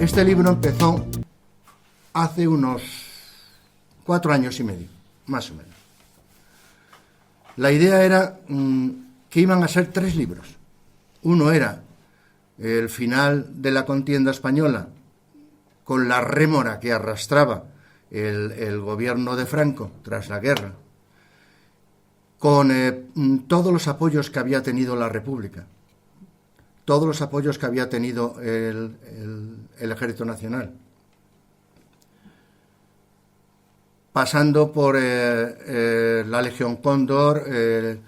Este libro empezó hace unos 4 años y medio, más o menos. La idea era que iban a ser 3 libros. Uno era el final de la contienda española, con la rémora que arrastraba el gobierno de Franco tras la guerra, con todos los apoyos que había tenido la República, todos los apoyos que había tenido el Ejército Nacional, pasando por la Legión Cóndor, el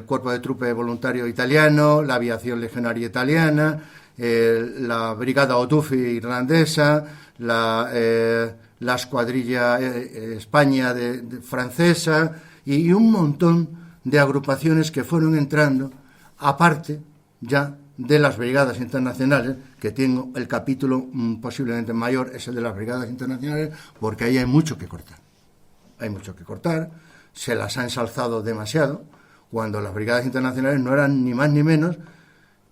Cuerpo de Truppe Voluntario Italiano, la Aviación Legionaria Italiana, la Brigada Otufi irlandesa, la Escuadrilla España francesa y un montón de agrupaciones que fueron entrando, aparte ya de las brigadas internacionales, que tengo el capítulo posiblemente mayor, es el de las brigadas internacionales, porque ahí hay mucho que cortar. Hay mucho que cortar, se las ha ensalzado demasiado, cuando las brigadas internacionales no eran ni más ni menos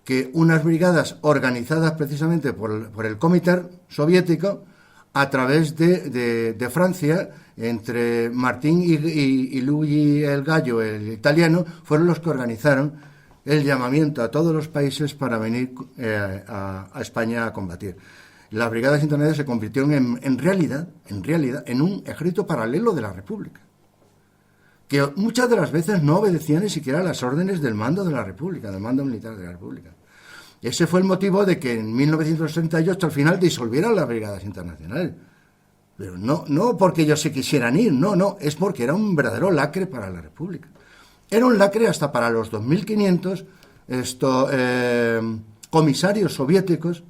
que unas brigadas organizadas precisamente por el Comité soviético a través de Francia, entre Martín y Luigi el Gallo, el italiano, fueron los que organizaron el llamamiento a todos los países para venir a España a combatir. Las brigadas internacionales se convirtieron en realidad, en un ejército paralelo de la República, que muchas de las veces no obedecían ni siquiera las órdenes del mando de la República, del mando militar de la República. Ese fue el motivo de que en 1968 al final disolvieran las brigadas internacionales. Pero no porque ellos se quisieran ir, no, es porque era un verdadero lacre para la República. Era un lacre hasta para los 2.500 comisarios soviéticos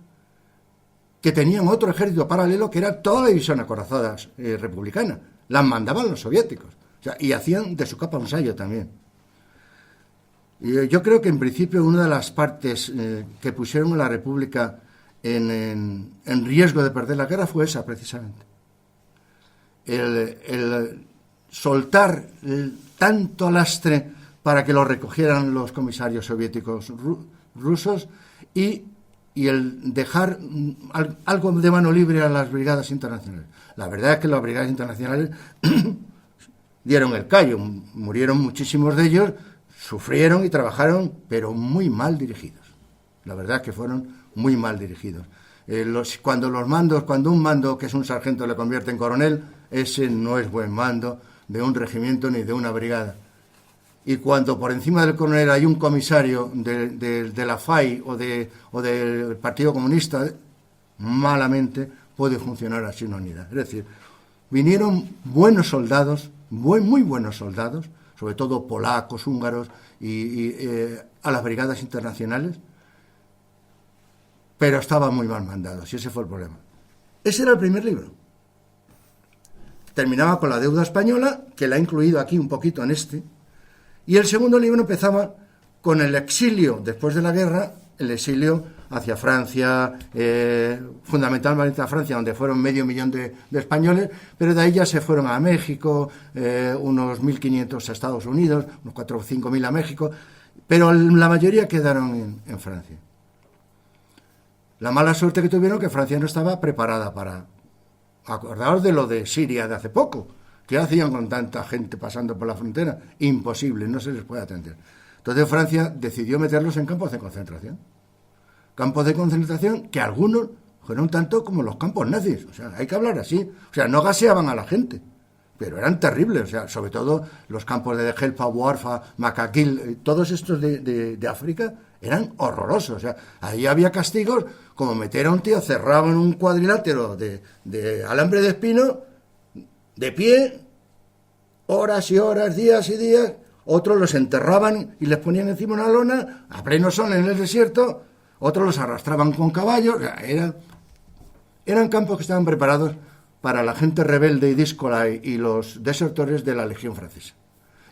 que tenían otro ejército paralelo que era toda la división acorazada republicana. Las mandaban los soviéticos. O sea, y hacían de su capa un sayo también. Y yo creo que en principio una de las partes que pusieron a la República en riesgo de perder la guerra fue esa, precisamente. El soltar tanto lastre para que lo recogieran los comisarios soviéticos rusos y el dejar algo de mano libre a las brigadas internacionales. La verdad es que las brigadas internacionales dieron el callo, murieron muchísimos de ellos, sufrieron y trabajaron, pero muy mal dirigidos. La verdad es que fueron muy mal dirigidos. Cuando un mando que es un sargento le convierte en coronel, ese no es buen mando de un regimiento ni de una brigada. Y cuando por encima del coronel hay un comisario de la FAI o del Partido Comunista, malamente puede funcionar así una unidad. Es decir, vinieron buenos soldados, muy buenos soldados, sobre todo polacos, húngaros, y a las brigadas internacionales, pero estaban muy mal mandados, y ese fue el problema. Ese era el primer libro. Terminaba con la deuda española, que la he incluido aquí un poquito en este, y el segundo libro empezaba con el exilio después de la guerra, el exilio hacia Francia, fundamentalmente a Francia, donde fueron 500.000 de españoles, pero de ahí ya se fueron a México, unos 1.500 a Estados Unidos, unos 4 o 5.000 a México, pero la mayoría quedaron en Francia. La mala suerte que tuvieron que Francia no estaba preparada para... Acordaos de lo de Siria de hace poco. ¿Qué hacían con tanta gente pasando por la frontera? Imposible, no se les puede atender. Entonces Francia decidió meterlos en campos de concentración. Campos de concentración que algunos fueron tanto como los campos nazis. O sea, hay que hablar así. O sea, no gaseaban a la gente, pero eran terribles. O sea, sobre todo los campos de Dejel, Warfa, Macaquil, todos estos de África eran horrorosos. O sea, ahí había castigos como meter a un tío cerrado en un cuadrilátero de alambre de espino, de pie, horas y horas, días y días. Otros los enterraban y les ponían encima una lona, a pleno sol en el desierto. Otros los arrastraban con caballos. O sea, eran campos que estaban preparados para la gente rebelde y díscola y los desertores de la Legión Francesa.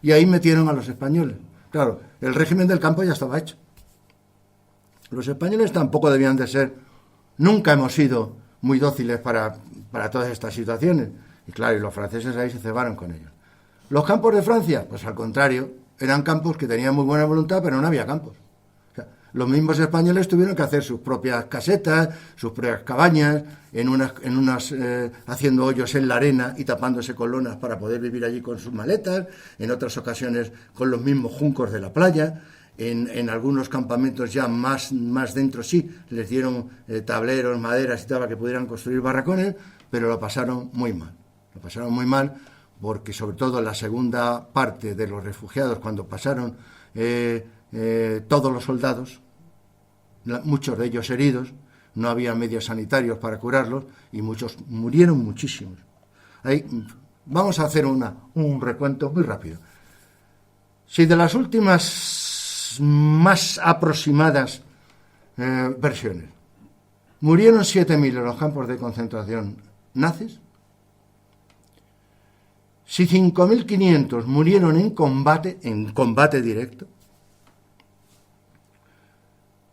Y ahí metieron a los españoles. Claro, el régimen del campo ya estaba hecho. Los españoles tampoco debían de ser, nunca hemos sido muy dóciles para todas estas situaciones. Y claro, y los franceses ahí se cebaron con ellos. Los campos de Francia, pues al contrario, eran campos que tenían muy buena voluntad, pero no había campos. O sea, los mismos españoles tuvieron que hacer sus propias casetas, sus propias cabañas, haciendo hoyos en la arena y tapándose con lonas para poder vivir allí con sus maletas, en otras ocasiones con los mismos juncos de la playa. En algunos campamentos ya más dentro sí, les dieron tableros, maderas y tal para que pudieran construir barracones, pero lo pasaron muy mal. Lo pasaron muy mal porque sobre todo en la segunda parte de los refugiados, cuando pasaron todos los soldados, muchos de ellos heridos, no había medios sanitarios para curarlos y muchos murieron muchísimos. Ahí, vamos a hacer un recuento muy rápido. Si de las últimas más aproximadas versiones murieron 7.000 en los campos de concentración nazis, si 5.500 murieron en combate directo,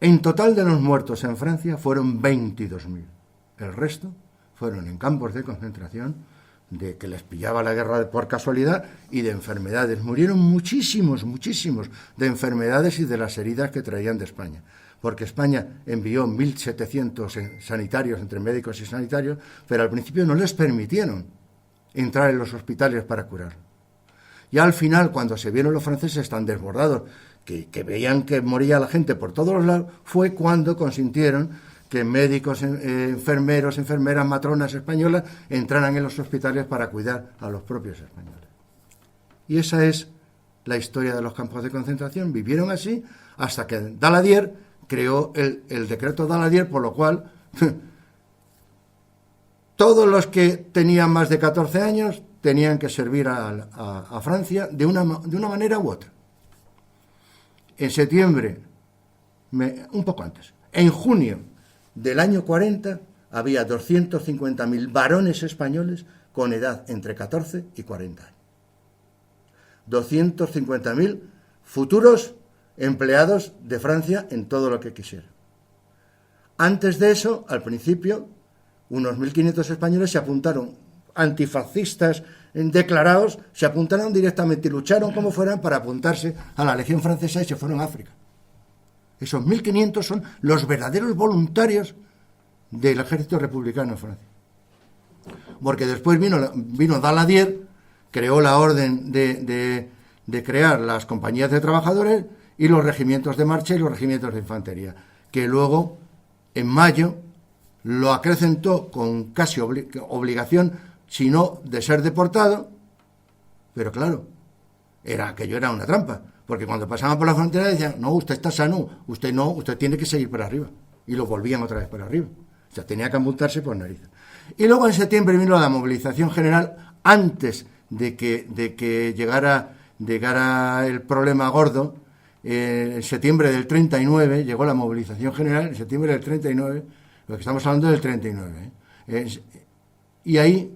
en total de los muertos en Francia fueron 22.000. El resto fueron en campos de concentración, de que les pillaba la guerra por casualidad y de enfermedades. Murieron muchísimos de enfermedades y de las heridas que traían de España. Porque España envió 1.700 sanitarios, entre médicos y sanitarios, pero al principio no les permitieron entrar en los hospitales para curar. Y al final, cuando se vieron los franceses tan desbordados, que veían que moría la gente por todos los lados, fue cuando consintieron que médicos, enfermeros, enfermeras, matronas españolas entraran en los hospitales para cuidar a los propios españoles. Y esa es la historia de los campos de concentración. Vivieron así hasta que Daladier creó el decreto Daladier, por lo cual todos los que tenían más de 14 años tenían que servir a Francia de una manera u otra. En septiembre, un poco antes, en junio del año 40 había 250.000 varones españoles con edad entre 14 y 40 años. 250.000 futuros empleados de Francia en todo lo que quisieran. Antes de eso, al principio, unos 1.500 españoles se apuntaron, antifascistas declarados, se apuntaron directamente y lucharon como fueran para apuntarse a la Legión Francesa y se fueron a África. Esos 1.500 son los verdaderos voluntarios del ejército republicano en Francia. Porque después vino Daladier, creó la orden de crear las compañías de trabajadores y los regimientos de marcha y los regimientos de infantería, que luego, en mayo, lo acrecentó con casi obligación, si no de ser deportado, pero claro, aquello era una trampa. Porque cuando pasaban por la frontera decían, no, usted está sano, usted no, usted tiene que seguir para arriba. Y lo volvían otra vez para arriba. O sea, tenía que apuntarse por nariz. Y luego en septiembre vino la movilización general, antes de que llegara el problema gordo. En septiembre del 39 llegó la movilización general, en septiembre del 39, lo que estamos hablando del 39. Y ahí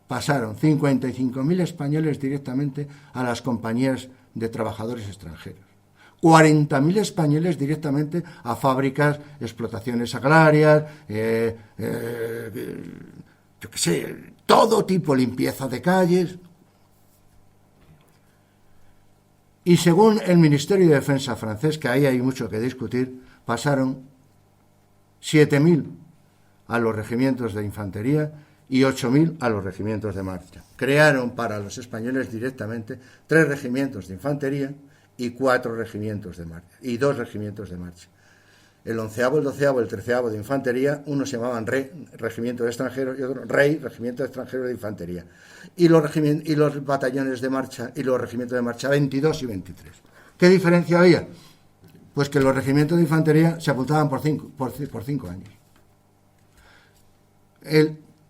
pasaron 55.000 españoles directamente a las compañías de trabajadores extranjeros. 40.000 españoles directamente a fábricas, explotaciones agrarias, yo qué sé, todo tipo, limpieza de calles. Y según el Ministerio de Defensa francés, que ahí hay mucho que discutir, pasaron 7.000 a los regimientos de infantería y 8.000 a los regimientos de marcha. Crearon para los españoles directamente 3 regimientos de infantería y 4 regimientos de marcha, y 2 regimientos de marcha. El 11º, el 12º, el 13º de infantería, unos se llamaban regimiento de extranjeros, y otro Rey, regimiento de extranjeros de infantería. Y los batallones de marcha y los regimientos de marcha 22 y 23. ¿Qué diferencia había? Pues que los regimientos de infantería se apuntaban por 5 años.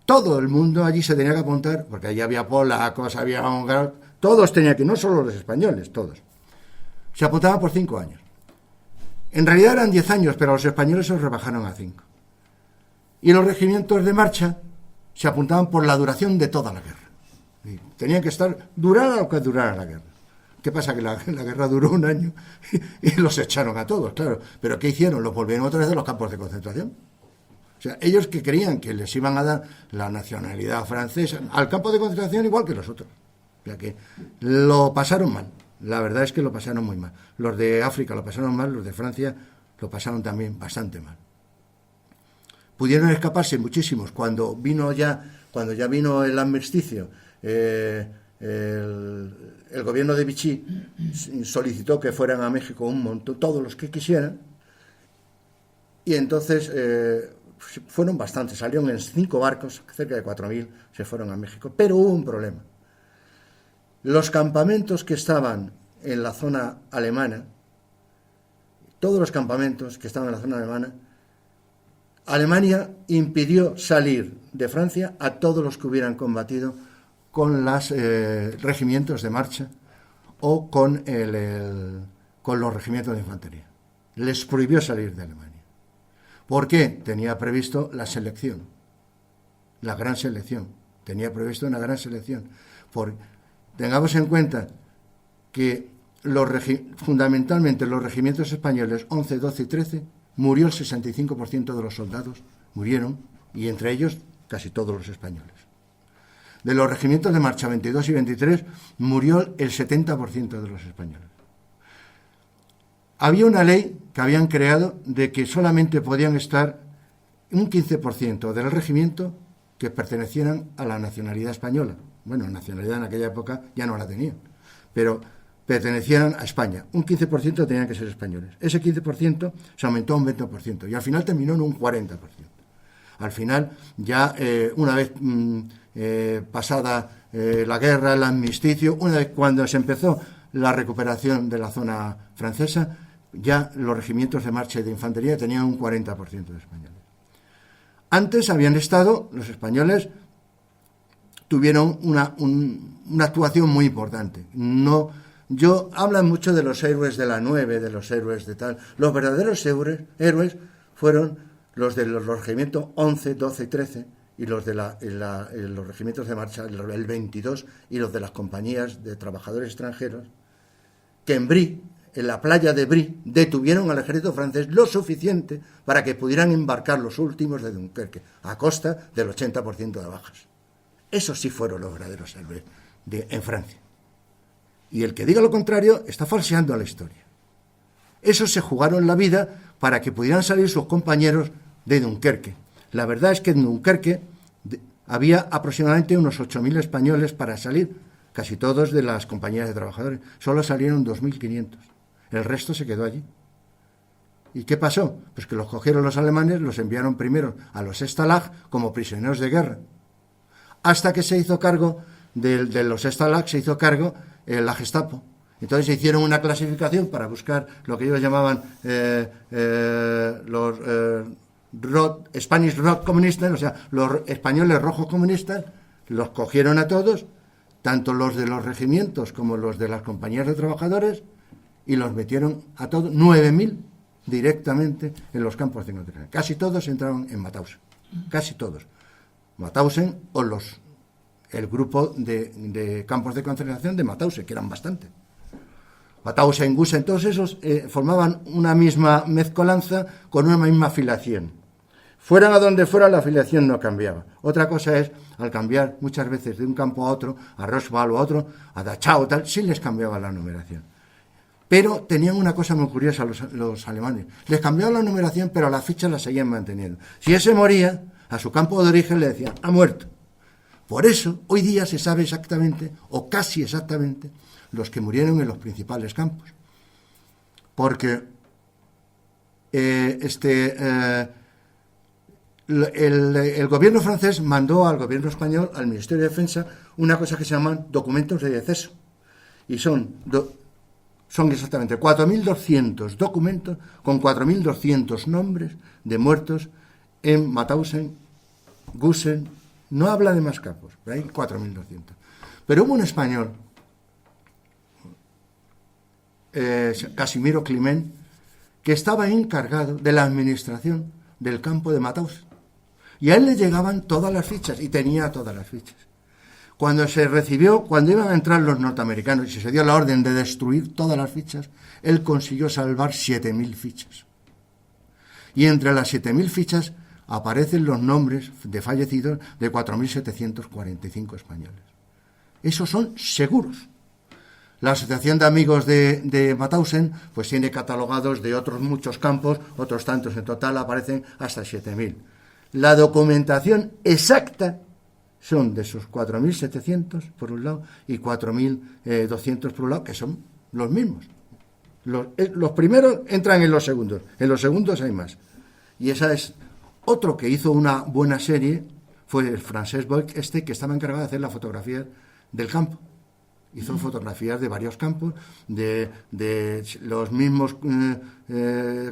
Todo el mundo allí se tenía que apuntar, porque allí había polacos, había húngaros, todos tenían que, no solo los españoles, todos. Se apuntaban por 5 años. En realidad eran 10 años, pero los españoles se los rebajaron a 5. Y los regimientos de marcha se apuntaban por la duración de toda la guerra. Y tenían que durara lo que durara la guerra. ¿Qué pasa? Que la guerra duró 1 año y los echaron a todos, claro. ¿Pero qué hicieron? Los volvieron otra vez a los campos de concentración. O sea, ellos que creían que les iban a dar la nacionalidad francesa al campo de concentración igual que los otros. O sea, que lo pasaron mal. La verdad es que lo pasaron muy mal. Los de África lo pasaron mal, los de Francia lo pasaron también bastante mal. Pudieron escaparse muchísimos cuando ya vino el armisticio. El gobierno de Vichy solicitó que fueran a México un montón, todos los que quisieran, y entonces fueron bastantes, salieron en 5 barcos, cerca de 4.000 se fueron a México, pero hubo un problema. Los campamentos que estaban en la zona alemana, todos los campamentos que estaban en la zona alemana, Alemania impidió salir de Francia a todos los que hubieran combatido con los regimientos de marcha o con los regimientos de infantería. Les prohibió salir de Alemania. ¿Por qué? Tenía previsto la selección, la gran selección. Tenía previsto una gran selección. Tengamos en cuenta que fundamentalmente los regimientos españoles 11, 12 y 13 murió el 65% de los soldados, murieron, y entre ellos casi todos los españoles. De los regimientos de marcha 22 y 23 murió el 70% de los españoles. Había una ley que habían creado de que solamente podían estar un 15% del regimiento que pertenecieran a la nacionalidad española. Bueno, nacionalidad en aquella época ya no la tenían, pero pertenecieran a España. Un 15% tenían que ser españoles. Ese 15% se aumentó a un 20% y al final terminó en un 40%. Al final, ya una vez pasada la guerra, el armisticio, una vez cuando se empezó la recuperación de la zona francesa, ya los regimientos de marcha y de infantería tenían un 40% de españoles. Antes habían estado, los españoles tuvieron una actuación muy importante. Hablan mucho de los héroes de la 9, de los héroes de tal. Los verdaderos héroes fueron los de los regimientos 11, 12 y 13 y los de los regimientos de marcha, el 22, y los de las compañías de trabajadores extranjeros, que en Brie, en la playa de Brie, detuvieron al ejército francés lo suficiente para que pudieran embarcar los últimos de Dunkerque, a costa del 80% de bajas. Esos sí fueron los verdaderos héroes en Francia. Y el que diga lo contrario está falseando la historia. Esos se jugaron la vida para que pudieran salir sus compañeros de Dunkerque. La verdad es que en Dunkerque había aproximadamente unos 8.000 españoles para salir, casi todos de las compañías de trabajadores. Solo salieron 2.500. El resto se quedó allí. ¿Y qué pasó? Pues que los cogieron los alemanes, los enviaron primero a los Stalag como prisioneros de guerra, hasta que se hizo cargo de los Stalag, se hizo cargo la Gestapo. Entonces se hicieron una clasificación para buscar lo que ellos llamaban los Spanish Rock comunistas, o sea, los españoles rojos comunistas. Los cogieron a todos, tanto los de los regimientos como los de las compañías de trabajadores, y los metieron a todos, 9.000 directamente en los campos de concentración. Casi todos entraron en Mauthausen, casi todos. Mauthausen o el grupo de campos de concentración de Mauthausen, que eran bastante. Mauthausen, Gusen, todos esos formaban una misma mezcolanza con una misma afiliación. Fueran a donde fuera, la afiliación no cambiaba. Otra cosa es, al cambiar muchas veces de un campo a otro, a Rochefort o a otro, a Dachau o tal, sí les cambiaba la numeración. Pero tenían una cosa muy curiosa los alemanes. Les cambiaban la numeración, pero las fichas las seguían manteniendo. Si ese moría, a su campo de origen le decían, ha muerto. Por eso, hoy día se sabe exactamente, o casi exactamente, los que murieron en los principales campos. Porque el gobierno francés mandó al gobierno español, al Ministerio de Defensa, una cosa que se llaman documentos de deceso. Y son exactamente 4.200 documentos con 4.200 nombres de muertos en Mauthausen, Gusen. No habla de más campos, pero hay 4.200. Pero hubo un español, Casimiro Climent, que estaba encargado de la administración del campo de Mauthausen. Y a él le llegaban todas las fichas, y tenía todas las fichas. Cuando iban a entrar los norteamericanos y se dio la orden de destruir todas las fichas, él consiguió salvar 7.000 fichas. Y entre las 7.000 fichas aparecen los nombres de fallecidos de 4.745 españoles. Esos son seguros. La Asociación de Amigos de Mauthausen pues tiene catalogados de otros muchos campos, otros tantos, en total aparecen hasta 7.000. La documentación exacta son de esos 4.700 por un lado y 4.200 por un lado, que son los mismos. Los primeros entran en los segundos hay más. Y esa es otro que hizo una buena serie, fue el Francesc Boix, que estaba encargado de hacer la fotografía del campo. Hizo fotografías de varios campos, de los mismos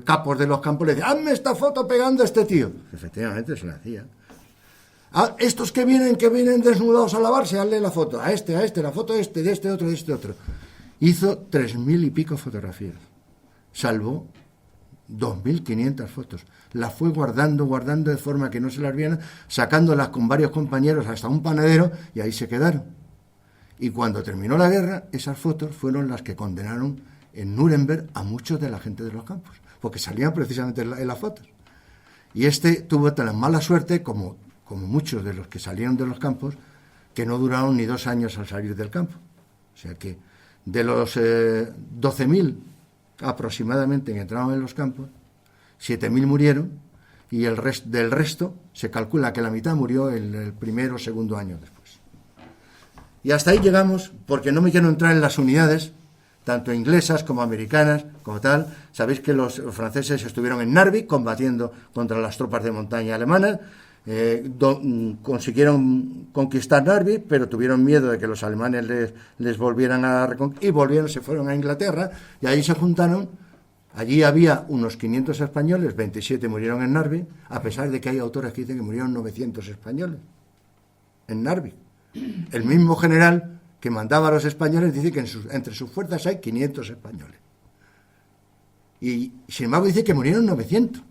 capos de los campos. Le decía, hazme esta foto pegando a este tío. Efectivamente, se la hacía. Estos que vienen desnudados a lavarse, hazle la foto. A este, la foto de este otro. Hizo 3.000 y pico fotografías. Salvó 2.500 fotos. Las fue guardando de forma que no se las vieran, sacándolas con varios compañeros hasta un panadero, y ahí se quedaron. Y cuando terminó la guerra, esas fotos fueron las que condenaron en Nuremberg a muchos de la gente de los campos, porque salían precisamente en las fotos. Y tuvo tan mala suerte como muchos de los que salieron de los campos, que no duraron ni 2 años al salir del campo. O sea que de los 12.000 aproximadamente que entraron en los campos, 7.000 murieron, y del resto se calcula que la mitad murió el primero o segundo año después. Y hasta ahí llegamos, porque no me quiero entrar en las unidades, tanto inglesas como americanas, como tal. Sabéis que los franceses estuvieron en Narvik combatiendo contra las tropas de montaña alemanas, consiguieron conquistar Narvik, pero tuvieron miedo de que los alemanes les volvieran a reconquistar, y se fueron a Inglaterra, y ahí se juntaron. Allí había unos 500 españoles, 27 murieron en Narvik, a pesar de que hay autores que dicen que murieron 900 españoles en Narvik. El mismo general que mandaba a los españoles dice que entre sus fuerzas hay 500 españoles. Y sin embargo dice que murieron 900,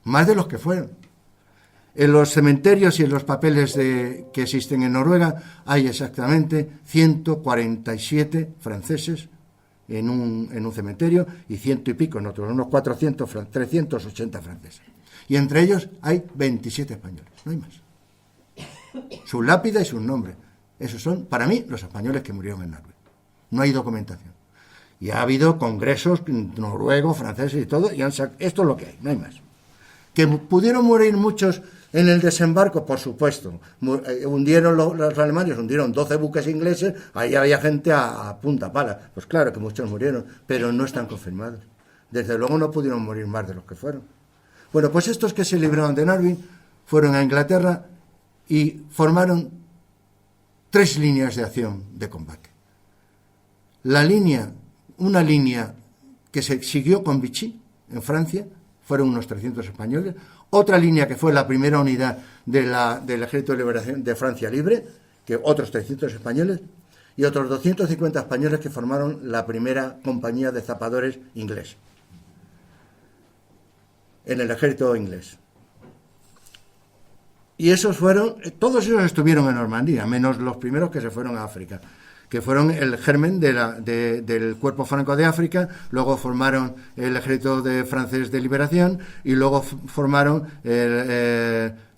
más de los que fueron. En los cementerios y en los papeles que existen en Noruega hay exactamente 147 franceses en un cementerio, y 100 y pico en otros, unos 380 franceses. Y entre ellos hay 27 españoles, no hay más. Su lápida y sus nombres. Esos son, para mí, los españoles que murieron en Narvik. No hay documentación. Y ha habido congresos noruegos, franceses y todo, y esto es lo que hay, no hay más. Que pudieron morir muchos en el desembarco, por supuesto. Hundieron los alemanes, hundieron 12 buques ingleses, ahí había gente a punta pala. Pues claro que muchos murieron, pero no están confirmados. Desde luego no pudieron morir más de los que fueron. Bueno, pues estos que se libraron de Narvik fueron a Inglaterra y formaron 3 líneas de acción de combate. Una línea que se siguió con Vichy, en Francia, fueron unos 300 españoles. Otra línea que fue la primera unidad del Ejército de Liberación de Francia Libre, que otros 300 españoles, y otros 250 españoles que formaron la primera compañía de zapadores inglés, en el ejército inglés. Y todos ellos estuvieron en Normandía, menos los primeros que se fueron a África, que fueron el germen del Cuerpo Franco de África. Luego formaron el Ejército Francés de Liberación, y luego formaron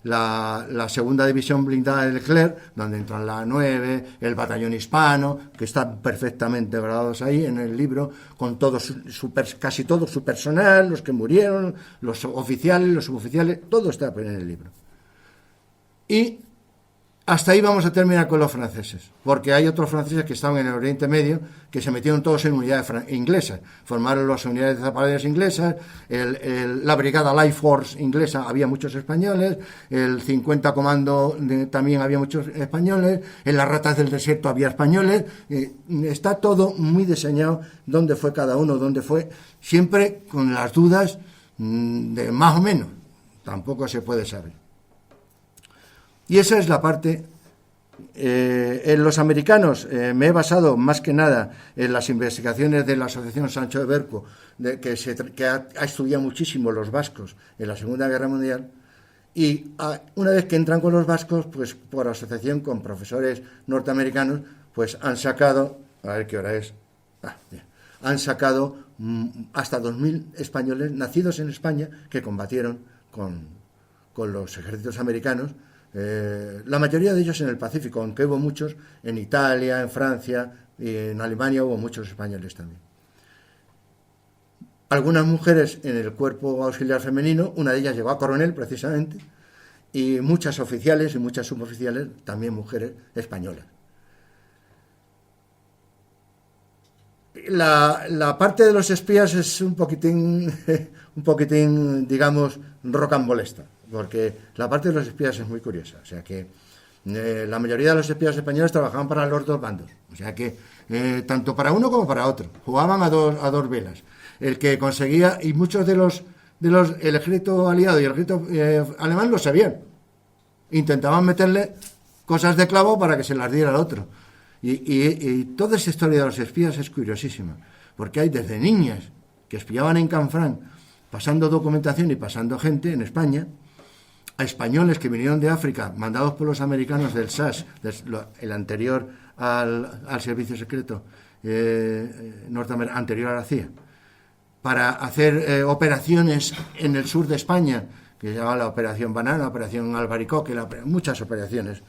la segunda división blindada de Leclerc, donde entran la 9, el batallón hispano, que están perfectamente grabados ahí en el libro, con casi todo su personal, los que murieron, los oficiales, los suboficiales, todo está en el libro. Y hasta ahí vamos a terminar con los franceses, porque hay otros franceses que estaban en el Oriente Medio, que se metieron todos en unidades inglesas, formaron las unidades de zapaderas inglesas, la brigada Life Force inglesa, había muchos españoles, el 50 Comando también había muchos españoles, en las Ratas del Desierto había españoles. Está todo muy diseñado, dónde fue cada uno, dónde fue, siempre con las dudas de más o menos, tampoco se puede saber. Y esa es la parte. En los americanos me he basado más que nada en las investigaciones de la Asociación Sancho de Berco, que ha estudiado muchísimo los vascos en la Segunda Guerra Mundial. Y una vez que entran con los vascos, pues por asociación con profesores norteamericanos, pues han sacado, a ver qué hora es, han sacado hasta 2.000 españoles nacidos en España que combatieron con los ejércitos americanos, La mayoría de ellos en el Pacífico, aunque hubo muchos en Italia, en Francia y en Alemania hubo muchos españoles también. Algunas mujeres en el cuerpo auxiliar femenino, una de ellas llegó a coronel precisamente, y muchas oficiales y muchas suboficiales, también mujeres españolas. La parte de los espías es un poquitín, digamos, rocambolesca, porque la parte de los espías es muy curiosa. O sea que la mayoría de los espías españoles trabajaban para los dos bandos. O sea que tanto para uno como para otro. Jugaban a dos velas. El que conseguía, y muchos de los el ejército aliado y el ejército alemán lo sabían. Intentaban meterle cosas de clavo para que se las diera al otro. Y toda esa historia de los espías es curiosísima, porque hay desde niñas que espiaban en Canfranc, pasando documentación y pasando gente en España, a españoles que vinieron de África, mandados por los americanos del SAS, el anterior al servicio secreto norteamericano, anterior a la CIA, para hacer operaciones en el sur de España, que se llamaba la Operación Banana, Operación Albaricoque, muchas operaciones,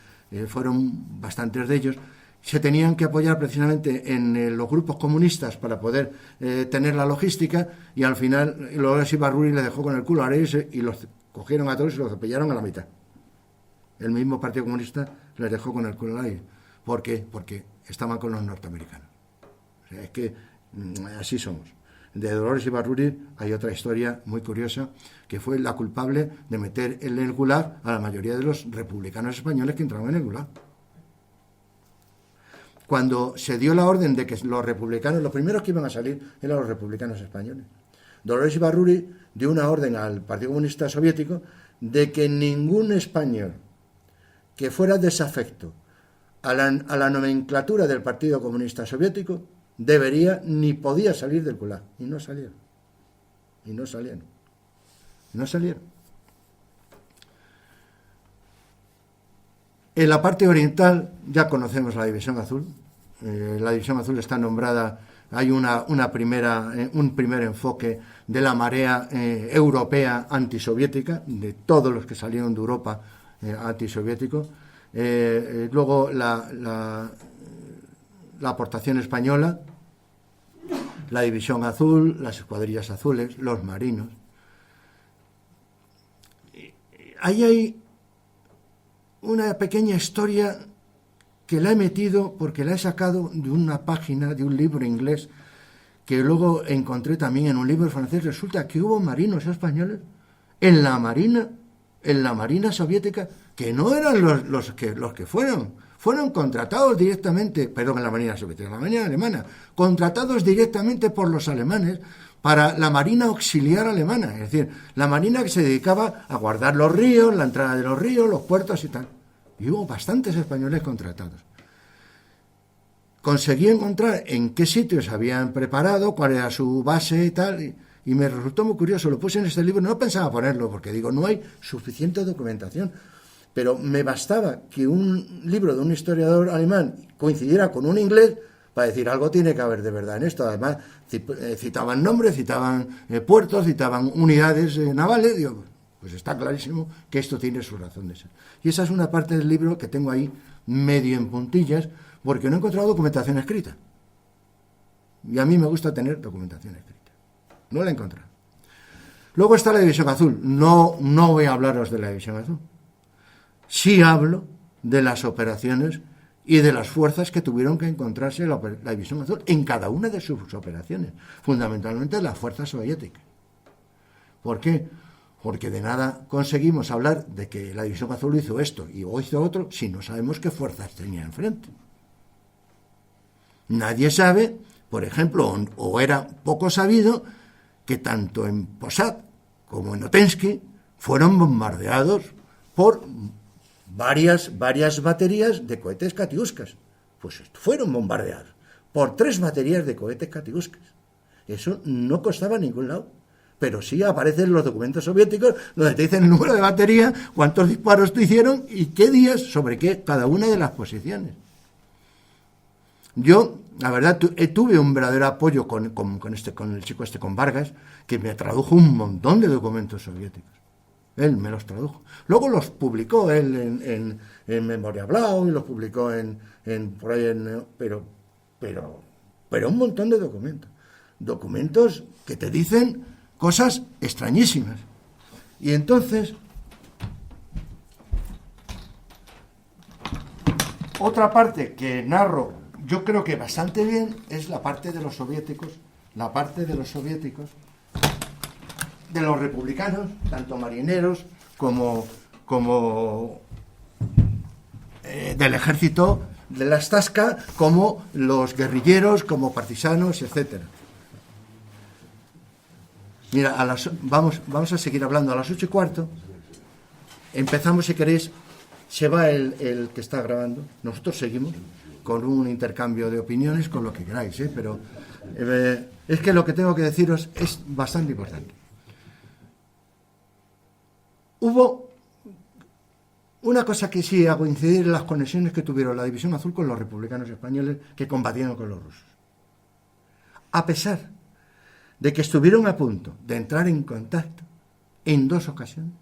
fueron bastantes de ellos. Se tenían que apoyar precisamente en los grupos comunistas para poder tener la logística, y al final Dolores Ibarruri le dejó con el culo a Ares y los cogieron a todos y los cepillaron a la mitad. El mismo Partido Comunista les dejó con el culo al aire. ¿Por qué? Porque estaban con los norteamericanos. O sea, es que así somos. De Dolores Ibarruri hay otra historia muy curiosa, que fue la culpable de meter en el Gulag a la mayoría de los republicanos españoles que entraban en el Gulag. Cuando se dio la orden de que los republicanos, los primeros que iban a salir eran los republicanos españoles, Dolores Ibarruri dio una orden al Partido Comunista Soviético de que ningún español que fuera desafecto a la nomenclatura del Partido Comunista Soviético debería ni podía salir del Gulag. Y no salieron. En la parte oriental ya conocemos la División Azul. La División Azul está nombrada, hay un primer enfoque de la marea europea antisoviética, de todos los que salieron de Europa antisoviéticos. Luego la aportación española, la División Azul, las escuadrillas azules, los marinos. Ahí hay una pequeña historia que la he metido porque la he sacado de una página de un libro inglés que luego encontré también en un libro francés. Resulta que hubo marinos españoles en la marina soviética que no eran los que fueron contratados directamente, perdón, en la marina soviética, en la marina alemana, contratados directamente por los alemanes para la marina auxiliar alemana, es decir, la marina que se dedicaba a guardar los ríos, la entrada de los ríos, los puertos y tal. Y hubo bastantes españoles contratados. Conseguí encontrar en qué sitios habían preparado, cuál era su base y tal, y me resultó muy curioso. Lo puse en este libro, no pensaba ponerlo, porque digo, no hay suficiente documentación. Pero me bastaba que un libro de un historiador alemán coincidiera con un inglés para decir, algo tiene que haber de verdad en esto. Además, citaban nombres, citaban puertos, citaban unidades navales. Digo, pues está clarísimo que esto tiene su razón de ser. Y esa es una parte del libro que tengo ahí medio en puntillas, porque no he encontrado documentación escrita. Y a mí me gusta tener documentación escrita. No la he encontrado. Luego está la División Azul. No voy a hablaros de la División Azul. Sí hablo de las operaciones y de las fuerzas que tuvieron que encontrarse la División Azul en cada una de sus operaciones, fundamentalmente las fuerzas soviéticas. ¿Por qué? Porque de nada conseguimos hablar de que la División Azul hizo esto y o hizo otro si no sabemos qué fuerzas tenía enfrente. Nadie sabe, por ejemplo, o era poco sabido, que tanto en Posad como en Otensky fueron bombardeados por varias baterías de cohetes Katiuskas. Pues fueron bombardeados por 3 baterías de cohetes Katiuskas. Eso no costaba en ningún lado. Pero sí aparecen los documentos soviéticos donde te dicen el número de batería, cuántos disparos te hicieron y qué días, sobre qué, cada una de las posiciones. Yo, la verdad, tuve un verdadero apoyo con el chico con Vargas, que me tradujo un montón de documentos soviéticos. Él me los tradujo. Luego los publicó él en Memoria Blau y los publicó por ahí pero un montón de documentos. Documentos que te dicen cosas extrañísimas. Y entonces, otra parte que narro, yo creo que bastante bien, es la parte de los soviéticos, de los republicanos, tanto marineros como del ejército de la Stashka, como los guerrilleros, como partisanos, etcétera. Mira, vamos a seguir hablando. A las 8:15 empezamos, si queréis. Se va el que está grabando. Nosotros seguimos con un intercambio de opiniones, con lo que queráis, pero es que lo que tengo que deciros es bastante importante. Hubo una cosa que sí hago incidir en las conexiones que tuvieron la División Azul con los republicanos españoles que combatieron con los rusos. A pesar de que estuvieron a punto de entrar en contacto en 2 ocasiones,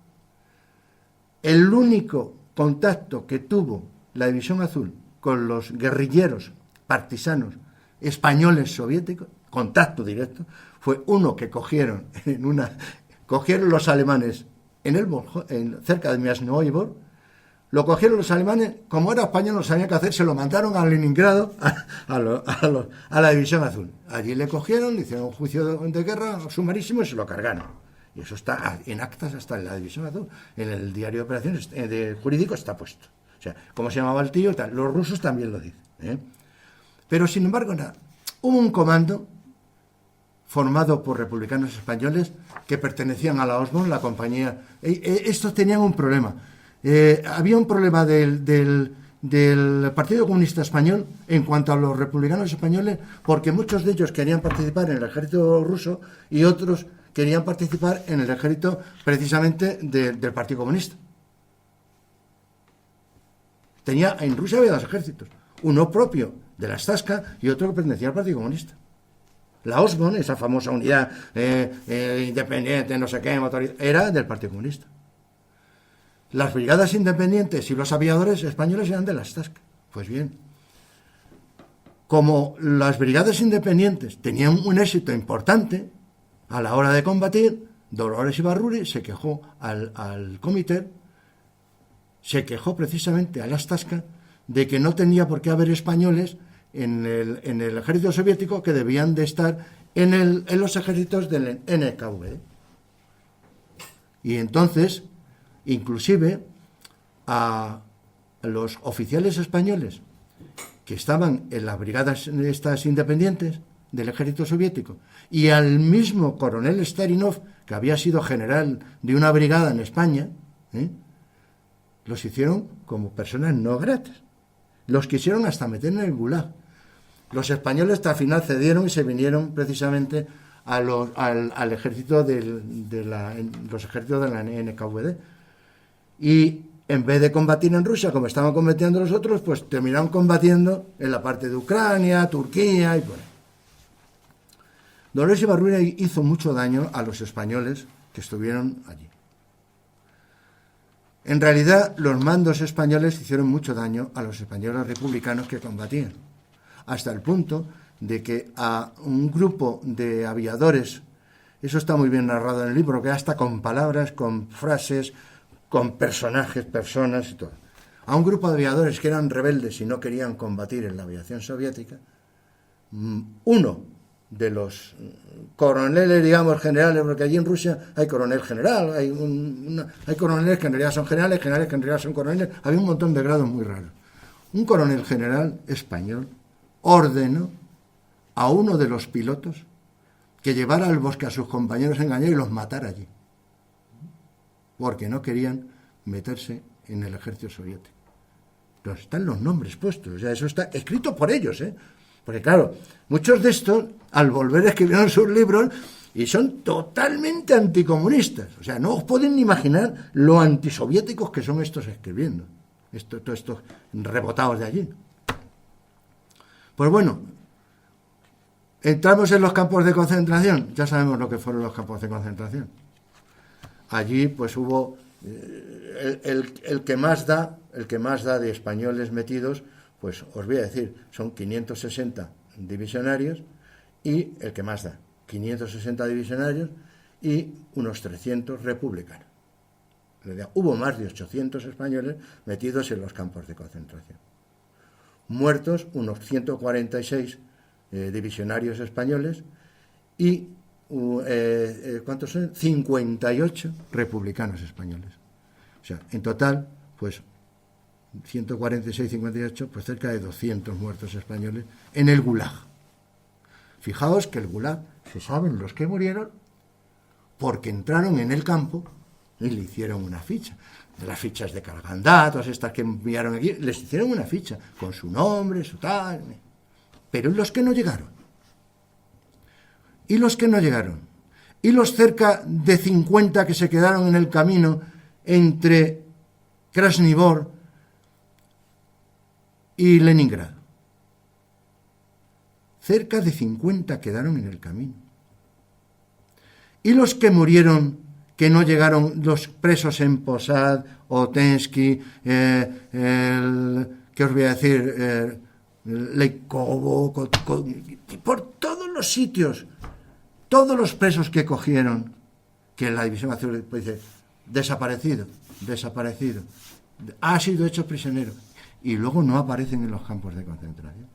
el único contacto que tuvo la División Azul con los guerrilleros partisanos españoles soviéticos, contacto directo, fue uno que cogieron los alemanes cerca de Miasnovibor. Lo cogieron los alemanes, como era español, no sabían qué hacer, se lo mandaron a Leningrado a la División Azul. Allí le cogieron, le hicieron un juicio de guerra sumarísimo y se lo cargaron. Y eso está en actas, hasta en la División Azul. En el diario de operaciones de jurídico está puesto. O sea, ¿cómo se llamaba el tío? Tal. Los rusos también lo dicen. Pero, sin embargo, hubo un comando formado por republicanos españoles que pertenecían a la Osborne, la compañía. Estos tenían un problema. Había un problema del Partido Comunista Español en cuanto a los republicanos españoles, porque muchos de ellos querían participar en el ejército ruso y otros querían participar en el ejército precisamente del Partido Comunista. En Rusia había 2 ejércitos, uno propio de la Stashka y otro que pertenecía al Partido Comunista. La Osborne, esa famosa unidad independiente, no sé qué, era del Partido Comunista. Las brigadas independientes y los aviadores españoles eran de la Stashka. Pues bien, como las brigadas independientes tenían un éxito importante a la hora de combatir, Dolores Ibarruri se quejó al comité, se quejó precisamente a la Stashka de que no tenía por qué haber españoles en el ejército soviético, que debían de estar en los ejércitos del NKVD. Y entonces, inclusive, a los oficiales españoles que estaban en las brigadas estas independientes del ejército soviético y al mismo coronel Starinov, que había sido general de una brigada en España, los hicieron como personas no gratas. Los quisieron hasta meter en el Gulag. Los españoles hasta el final cedieron y se vinieron precisamente al ejército los ejércitos de la NKVD. Y en vez de combatir en Rusia, como estaban combatiendo los otros, pues terminaron combatiendo en la parte de Ucrania, Turquía y por ahí. Dolores Ibarruri hizo mucho daño a los españoles que estuvieron allí. En realidad, los mandos españoles hicieron mucho daño a los españoles republicanos que combatían, hasta el punto de que a un grupo de aviadores, eso está muy bien narrado en el libro, que hasta con palabras, con frases, con personajes, personas y todo, a un grupo de aviadores que eran rebeldes y no querían combatir en la aviación soviética, uno de los coroneles, digamos, generales, porque allí en Rusia hay coronel general, hay coroneles que en realidad son generales que en realidad son coroneles, había un montón de grados muy raros. Un coronel general español ordenó a uno de los pilotos que llevara al bosque a sus compañeros engañados y los matara allí, porque no querían meterse en el ejército soviético. Pero están los nombres puestos, o sea, eso está escrito por ellos, Porque claro, muchos de estos, al volver, escribieron sus libros y son totalmente anticomunistas. O sea, no os pueden ni imaginar lo antisoviéticos que son estos escribiendo. Todos estos rebotados de allí. Pues bueno, entramos en los campos de concentración. Ya sabemos lo que fueron los campos de concentración. allí pues hubo el que más da de españoles metidos, pues os voy a decir, son 560 divisionarios y el que más da, 560 divisionarios y unos 300 republicanos. Hubo más de 800 españoles metidos en los campos de concentración. Muertos unos 146 divisionarios españoles y ¿cuántos son? 58 republicanos españoles. O sea, en total, pues 146, 58, pues cerca de 200 muertos españoles en el Gulag. Fijaos que el Gulag, se saben los que murieron porque entraron en el campo y le hicieron una ficha. De las fichas de Karagandá, todas estas que enviaron aquí, les hicieron una ficha con su nombre, su tal. Pero los que no llegaron. Y los que no llegaron. Y los cerca de 50 que se quedaron en el camino entre Krasny Bor y Leningrado. Cerca de 50 quedaron en el camino. Y los que murieron, que no llegaron, los presos en Posad, Otensky, ¿qué os voy a decir? Leikovo, por todos los sitios, todos los presos que cogieron, que la División Azul pues, dice, desaparecido, ha sido hecho prisionero, y luego no aparecen en los campos de concentración.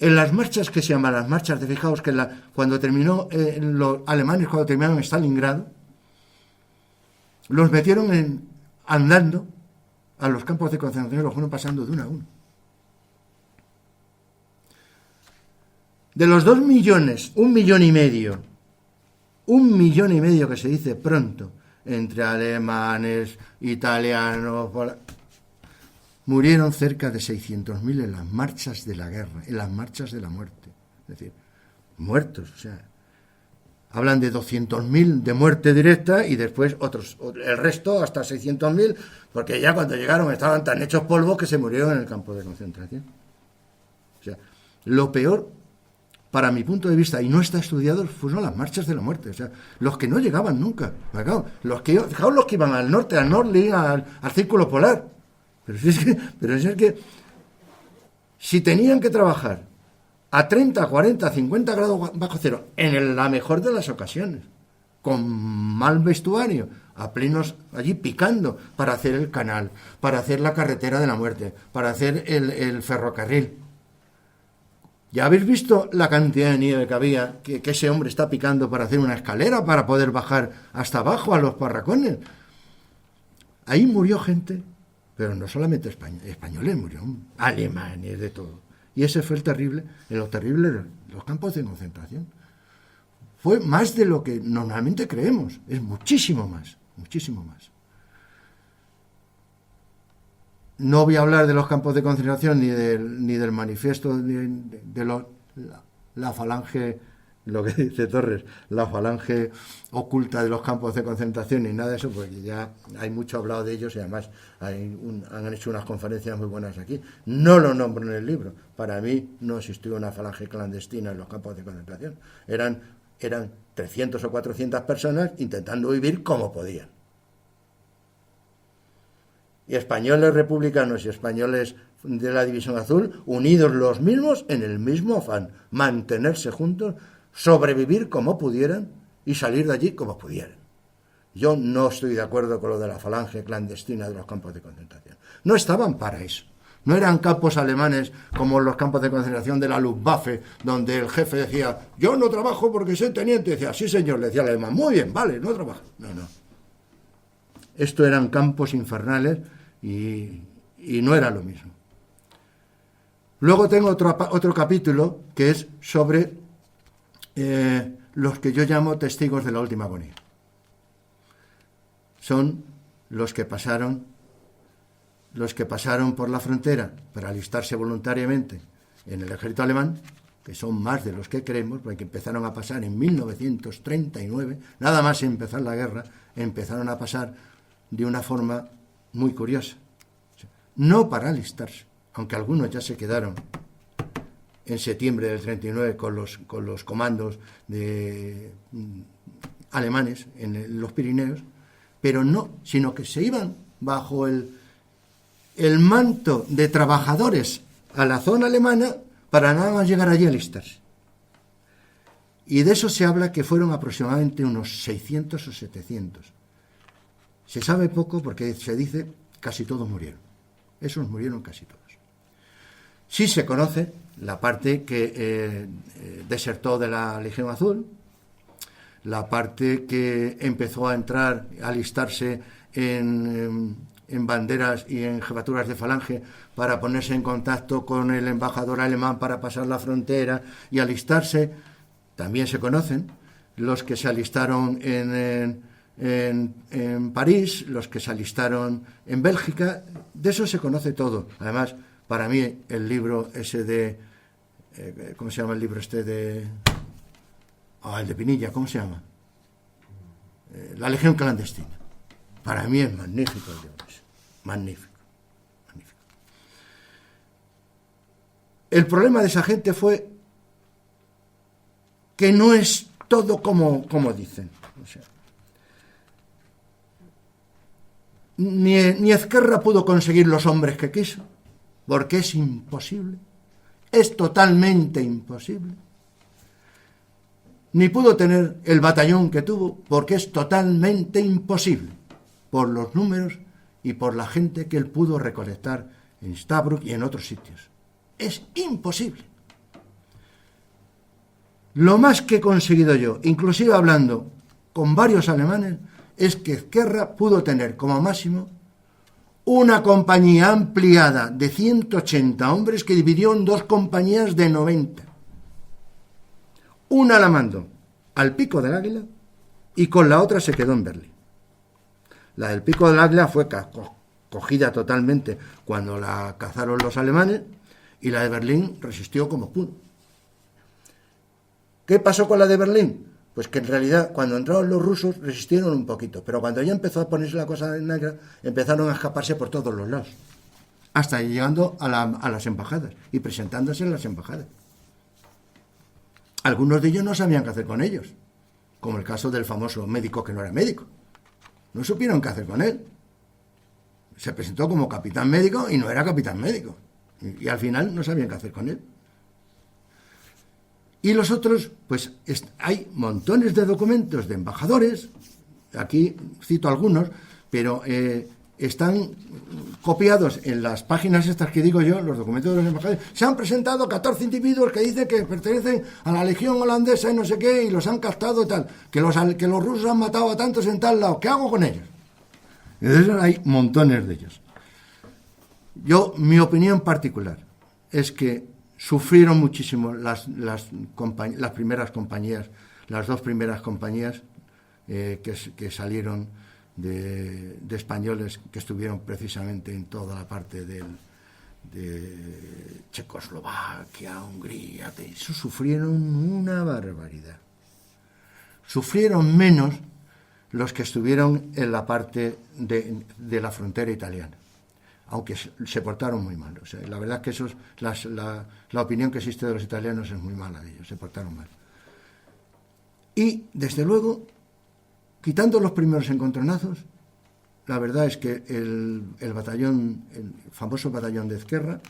En las marchas que se llaman las marchas de, fijaos que cuando terminó, los alemanes cuando terminaron en Stalingrado, los metieron andando a los campos de concentración, los fueron pasando de uno a uno. De los 2 millones, 1,5 millones que se dice pronto, entre alemanes, italianos, murieron cerca de 600.000 en las marchas de la guerra, en las marchas de la muerte. Es decir, muertos, o sea, hablan de 200.000 de muerte directa y después el resto hasta 600.000, porque ya cuando llegaron estaban tan hechos polvo que se murieron en el campo de concentración. O sea, lo peor, para mi punto de vista, y no está estudiado, fueron las marchas de la muerte. O sea, los que no llegaban nunca. Fijaos, los que iban al norte, al Nordli, al Círculo Polar. Pero es que si tenían que trabajar a 30, 40, 50 grados bajo cero, en la mejor de las ocasiones, con mal vestuario, a plenos allí picando, para hacer el canal, para hacer la carretera de la muerte, para hacer el ferrocarril. Ya habéis visto la cantidad de nieve que había, que ese hombre está picando para hacer una escalera, para poder bajar hasta abajo a los parracones. Ahí murió gente. Pero no solamente españoles, murieron alemanes, de todo. Y ese fue lo terrible de los campos de concentración. Fue más de lo que normalmente creemos, es muchísimo más. No voy a hablar de los campos de concentración ni del manifiesto de la falange, lo que dice Torres, la falange oculta de los campos de concentración y nada de eso, porque ya hay mucho hablado de ellos y además han hecho unas conferencias muy buenas aquí. No lo nombro en el libro. Para mí no existió una falange clandestina en los campos de concentración. Eran 300 o 400 personas intentando vivir como podían. Y españoles republicanos y españoles de la División Azul, unidos los mismos en el mismo afán, mantenerse juntos, sobrevivir como pudieran y salir de allí como pudieran. Yo no estoy de acuerdo con lo de la falange clandestina de los campos de concentración. No estaban para eso. No eran campos alemanes como los campos de concentración de la Luftwaffe, donde el jefe decía, yo no trabajo porque soy teniente. Y decía, sí señor, le decía el alemán, muy bien, vale, no trabajo. No. Esto eran campos infernales y no era lo mismo. Luego tengo otro capítulo que es sobre los que yo llamo testigos de la última agonía. Son los que pasaron por la frontera para alistarse voluntariamente en el ejército alemán, que son más de los que creemos, porque empezaron a pasar en 1939, nada más empezar la guerra, empezaron a pasar de una forma muy curiosa. O sea, no para alistarse, aunque algunos ya se quedaron en septiembre del 39 con los comandos alemanes en los Pirineos, pero no, sino que se iban bajo el manto de trabajadores a la zona alemana para nada más llegar allí a alistarse. Y de eso se habla que fueron aproximadamente unos 600 o 700. Se sabe poco porque se dice casi todos murieron. Esos murieron casi todos. Sí se conoce la parte que desertó de la Legión Azul, la parte que empezó a entrar, a alistarse en banderas y en jefaturas de falange para ponerse en contacto con el embajador alemán para pasar la frontera y alistarse. También se conocen los que se alistaron en París, los que se alistaron en Bélgica. De eso se conoce todo. Además, para mí, el libro ese de... ¿cómo se llama el libro este de...? El de Pinilla, ¿cómo se llama? La Legión Clandestina. Para mí es magnífico el libro ese. Magnífico. Magnífico. El problema de esa gente fue que no es todo como dicen. O sea, ni Ezquerra pudo conseguir los hombres que quiso, porque es imposible, es totalmente imposible. Ni pudo tener el batallón que tuvo, porque es totalmente imposible, por los números y por la gente que él pudo recolectar en Stabroek y en otros sitios. Es imposible. Lo más que he conseguido yo, inclusive hablando con varios alemanes, es que Ezquerra pudo tener como máximo una compañía ampliada de 180 hombres que dividió en dos compañías de 90. Una la mandó al Pico del Águila y con la otra se quedó en Berlín. La del Pico del Águila fue cogida totalmente cuando la cazaron los alemanes y la de Berlín resistió como pudo. ¿Qué pasó con la de Berlín? Pues que en realidad cuando entraron los rusos resistieron un poquito, pero cuando ya empezó a ponerse la cosa negra, empezaron a escaparse por todos los lados, hasta llegando a las embajadas y presentándose en las embajadas. Algunos de ellos no sabían qué hacer con ellos, como el caso del famoso médico que no era médico. No supieron qué hacer con él. Se presentó como capitán médico y no era capitán médico. Y al final no sabían qué hacer con él. Y los otros, pues hay montones de documentos de embajadores, aquí cito algunos, pero están copiados en las páginas estas que digo yo, los documentos de los embajadores. Se han presentado 14 individuos que dicen que pertenecen a la Legión holandesa y no sé qué, y los han captado y tal, que los rusos han matado a tantos en tal lado. ¿Qué hago con ellos? Y de esos hay montones de ellos. Mi opinión particular es que sufrieron muchísimo las primeras compañías, las dos primeras compañías que salieron de españoles que estuvieron precisamente en toda la parte de Checoslovaquia, Hungría. Eso sufrieron una barbaridad. Sufrieron menos los que estuvieron en la parte de la frontera italiana, aunque se portaron muy mal. O sea, la verdad es que la opinión que existe de los italianos es muy mala de ellos, se portaron mal. Y, desde luego, quitando los primeros encontronazos, la verdad es que el famoso batallón de Ezquerra,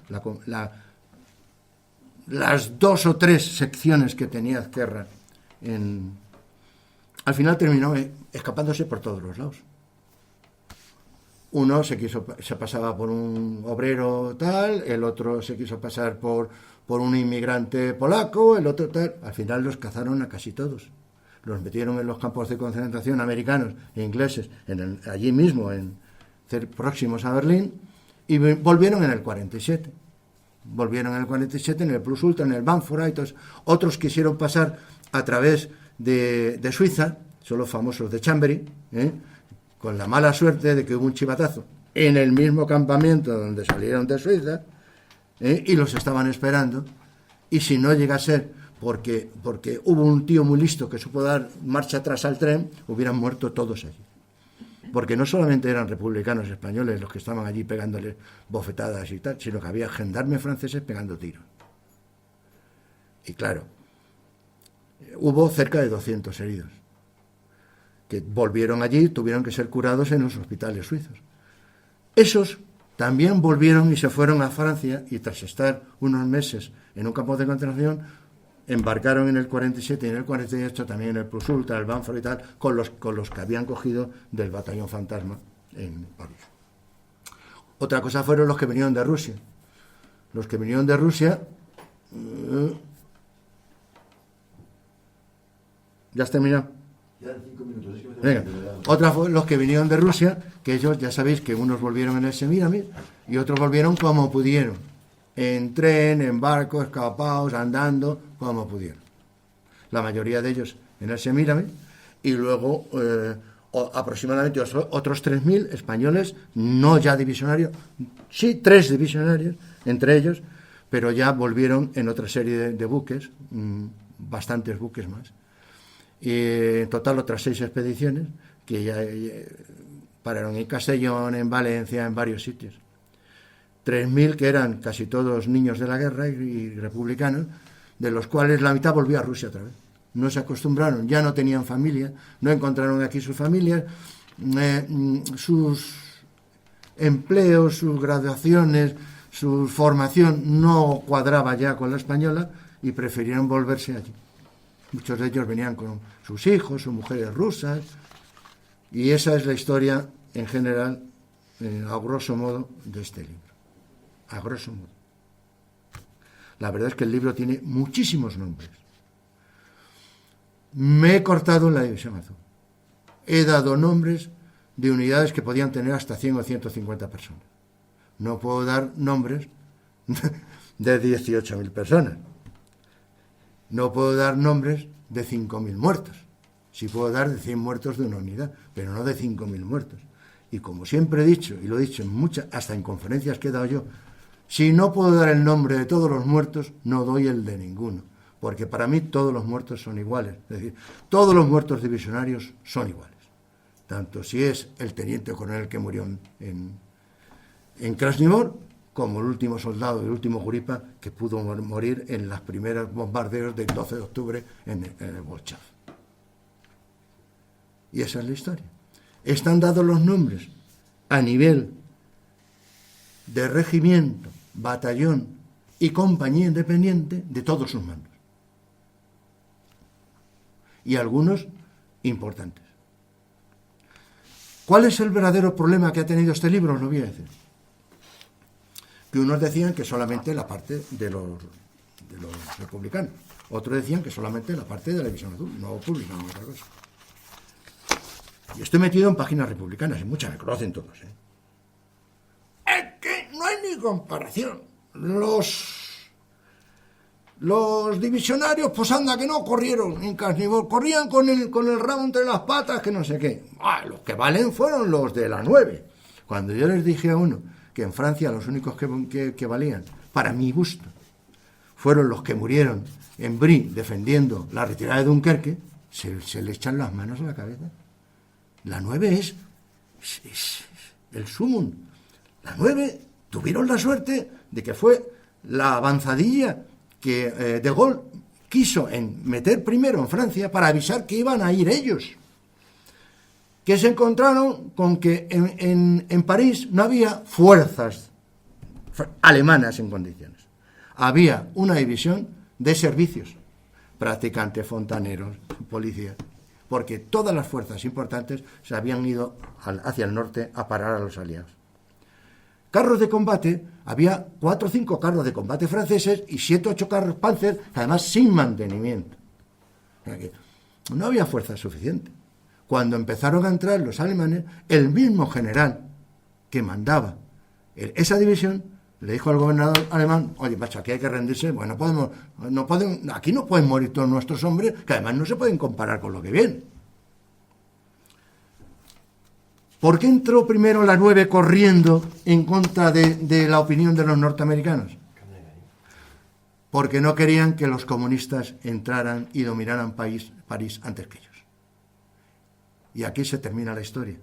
las 2 o 3 secciones que tenía Ezquerra, al final terminó escapándose por todos los lados. Uno se pasaba por un obrero tal, el otro se quiso pasar por un inmigrante polaco, el otro tal. Al final los cazaron a casi todos. Los metieron en los campos de concentración americanos e ingleses, allí mismo, próximos a Berlín, y volvieron en el 47. Volvieron en el 47, en el Plus Ultra, en el Bannführer. Otros quisieron pasar a través de Suiza, son los famosos de Chambéry, con la mala suerte de que hubo un chivatazo en el mismo campamento donde salieron de Suiza, y los estaban esperando, y si no llega a ser porque hubo un tío muy listo que supo dar marcha atrás al tren, hubieran muerto todos allí. Porque no solamente eran republicanos españoles los que estaban allí pegándoles bofetadas y tal, sino que había gendarmes franceses pegando tiros. Y claro, hubo cerca de 200 heridos que volvieron allí, tuvieron que ser curados en los hospitales suizos. Esos también volvieron y se fueron a Francia, y tras estar unos meses en un campo de concentración, embarcaron en el 47 y en el 48 también en el Plus Ultra, el Banford y tal, con los que habían cogido del batallón fantasma en París. Otra cosa fueron los que vinieron de Rusia. Los que vinieron de Rusia... ¿Ya has terminado? Ya 5 minutos. Venga. Otra fue los que vinieron de Rusia, que ellos ya sabéis que unos volvieron en el Semíramis y otros volvieron como pudieron. En tren, en barco, escapados, andando, como pudieron. La mayoría de ellos en el Semíramis, y luego aproximadamente otros 3.000 españoles, no ya divisionarios, sí 3 divisionarios entre ellos, pero ya volvieron en otra serie de buques, bastantes buques más. Y en total otras 6 expediciones que ya pararon en Castellón, en Valencia, en varios sitios. 3.000 que eran casi todos niños de la guerra y republicanos, de los cuales la mitad volvió a Rusia otra vez. No se acostumbraron, ya no tenían familia, no encontraron aquí sus familias, sus empleos, sus graduaciones, su formación no cuadraba ya con la española y prefirieron volverse allí. Muchos de ellos venían con sus hijos, sus mujeres rusas, y esa es la historia en general, a grosso modo, de este libro. A grosso modo. La verdad es que el libro tiene muchísimos nombres. Me he cortado en la división azul. He dado nombres de unidades que podían tener hasta 100 o 150 personas. No puedo dar nombres de 18.000 personas. No puedo dar nombres de 5.000 muertos. Sí puedo dar de 100 muertos de una unidad, pero no de 5.000 muertos. Y como siempre he dicho, y lo he dicho en muchas, hasta en conferencias que he dado yo, si no puedo dar el nombre de todos los muertos, no doy el de ninguno. Porque para mí todos los muertos son iguales. Es decir, todos los muertos divisionarios son iguales. Tanto si es el teniente coronel que murió en Krasnivor, como el último soldado, el último Guripa, que pudo morir en los primeros bombardeos del 12 de octubre en el Bolchav. Y esa es la historia. Están dados los nombres a nivel de regimiento, batallón y compañía independiente de todos sus mandos. Y algunos importantes. ¿Cuál es el verdadero problema que ha tenido este libro? Os lo voy a decir. Que unos decían que solamente la parte de los republicanos. Otros decían que solamente la parte de la división azul. No publicaban otra cosa. Y estoy metido en páginas republicanas, y muchas me conocen todos. Es que no hay ni comparación. Los divisionarios, pues anda que no corrieron en Krasnivor, corrían con el rabo entre las patas, que no sé qué. Los que valen fueron los de la 9. Cuando yo les dije a uno que en Francia los únicos que valían, para mi gusto, fueron los que murieron en Brie defendiendo la retirada de Dunkerque, se le echan las manos a la cabeza. La 9 es el sumum. La 9 tuvieron la suerte de que fue la avanzadilla que De Gaulle quiso meter primero en Francia para avisar que iban a ir ellos. Que se encontraron con que en París no había fuerzas alemanas en condiciones. Había una división de servicios, practicantes, fontaneros, policías, porque todas las fuerzas importantes se habían ido hacia el norte a parar a los aliados. Carros de combate, había 4 o 5 carros de combate franceses y 7 o 8 carros Panzer, además sin mantenimiento. O sea que no había fuerza suficiente. Cuando empezaron a entrar los alemanes, el mismo general que mandaba esa división le dijo al gobernador alemán: oye, macho, aquí hay que rendirse, bueno, aquí no pueden morir todos nuestros hombres, que además no se pueden comparar con lo que viene. ¿Por qué entró primero la 9 corriendo en contra de la opinión de los norteamericanos? Porque no querían que los comunistas entraran y dominaran París antes que ellos. Y aquí se termina la historia.